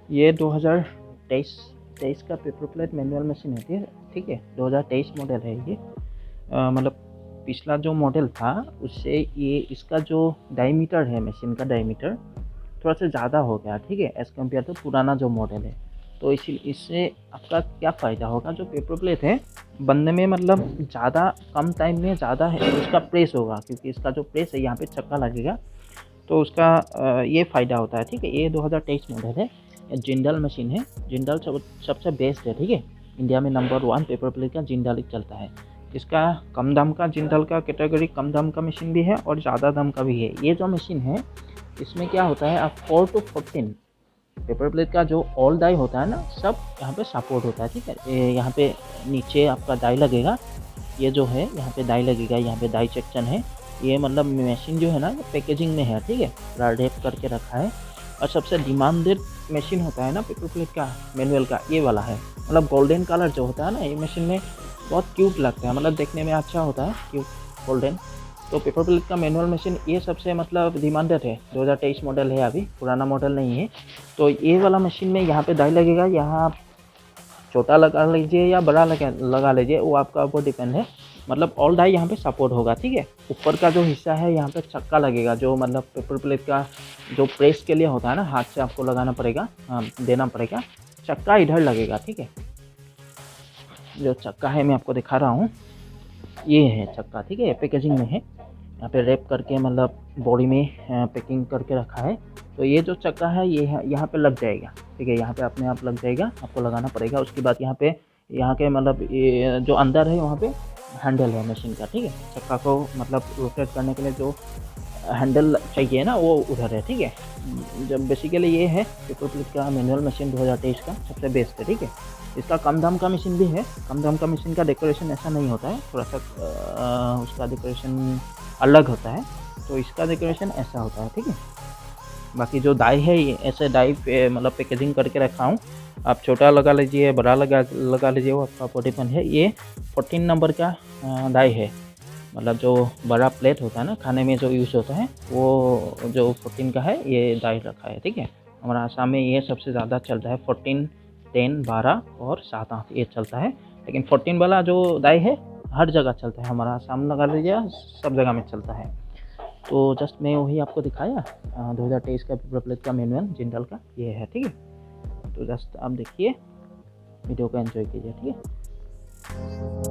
ये 2023 23 का paper plate manual machine है, ठीक है। 2023 मॉडल है ये। मतलब पिछला जो मॉडल था उससे ये इसका जो डायमीटर है, मशीन का डायमीटर थोड़ा सा ज़्यादा हो गया, ठीक है, एज़ कम्पेयर टू पुराना जो मॉडल है। तो इससे आपका क्या फ़ायदा होगा, जो पेपर प्लेट है बनने में मतलब ज़्यादा कम टाइम में ज़्यादा है उसका प्रेस होगा, क्योंकि इसका जो प्रेस है यहाँ पे चक्का लगेगा, तो उसका ये फ़ायदा होता है, ठीक है। ये 2023 मॉडल है, जिंदल मशीन है। जिंदल सबसे बेस्ट है, ठीक है। इंडिया में नंबर 1 पेपर प्लेट का जिंदल ही चलता है। इसका कम दाम का जिंदल का कैटेगरी कम दाम का मशीन भी है और ज़्यादा दाम का भी है। ये जो मशीन है इसमें क्या होता है, आप 4 to 14 पेपर प्लेट का जो ऑल डाई होता है ना, सब यहाँ पे सपोर्ट होता है, ठीक है। यहाँ पे नीचे आपका डाई लगेगा, ये जो है यहाँ पे डाई लगेगा, यहाँ पे डाई सेक्शन है। ये मतलब मशीन जो है ना, ये पैकेजिंग में है, ठीक है, पूरा रैप करके रखा है। और सबसे डिमांडेड मशीन होता है ना पेपर प्लेट का मैनुअल का, ये वाला है। मतलब गोल्डन कलर जो होता है ना, ये मशीन में बहुत क्यूट लगता है, मतलब देखने में अच्छा होता है, क्यूट गोल्डन। तो पेपर प्लेट का मैनुअल मशीन ये सबसे मतलब डिमांडेड है। 2023 मॉडल है, अभी पुराना मॉडल नहीं है। तो ये वाला मशीन में यहाँ पे डाई लगेगा, यहाँ आप छोटा लगा लीजिए या बड़ा लगा लीजिए, वो आपका ऊपर डिपेंड है। मतलब ऑल डाई यहाँ पे सपोर्ट होगा, ठीक है। ऊपर का जो हिस्सा है यहाँ पे चक्का लगेगा, जो मतलब पेपर प्लेट का जो प्रेस के लिए होता है ना, हाथ से आपको लगाना पड़ेगा, देना पड़ेगा। चक्का इधर लगेगा, ठीक है। जो चक्का है मैं आपको दिखा रहा हूँ, ये है चक्का, ठीक है, पैकेजिंग में है। यहाँ पे रैप करके मतलब बॉडी में पैकिंग करके रखा है। तो ये जो चक्का है ये यहाँ पे लग जाएगा, ठीक है, यहाँ पे अपने आप लग जाएगा, आपको लगाना पड़ेगा। उसके बाद यहाँ के मतलब ये जो अंदर है वहाँ पे हैंडल है मशीन का, ठीक है। चक्का को मतलब रोटेट करने के लिए जो हैंडल चाहिए ना, वो उधर है, ठीक है। जब बेसिकली ये है पेपर प्लेट का मैनुअल मशीन 2023 का सबसे बेस्ट है, ठीक है। इसका कम दाम का मशीन भी है। कम दाम का मशीन का डेकोरेशन ऐसा नहीं होता है, थोड़ा सा उसका डेकोरेशन अलग होता है। तो इसका डेकोरेशन ऐसा होता है, ठीक है। बाकी जो डाई है ये ऐसे डाई मतलब पैकेजिंग करके रखा हूँ। आप छोटा लगा लीजिए, बड़ा लगा लीजिए, वो आपका ऊपर डिपेंड है। ये 14 नंबर का डाई है, मतलब जो बड़ा प्लेट होता है ना खाने में जो यूज़ होता है, वो जो 14 का है ये डाई रखा है, ठीक है। हमारा आसाम में ये सबसे ज़्यादा चलता है, 14, 10, 12 और 7, 8 ये चलता है। लेकिन 14 वाला जो डाई है हर जगह चलता है, हमारा आसाम लगा लीजिए, सब जगह में चलता है। तो जस्ट मैं वही आपको दिखाया 2023 का पेपर प्लेट का मैनुअल जिंदल का ये है, ठीक है। तो जस्ट आप देखिए, वीडियो को एंजॉय कीजिए, ठीक है।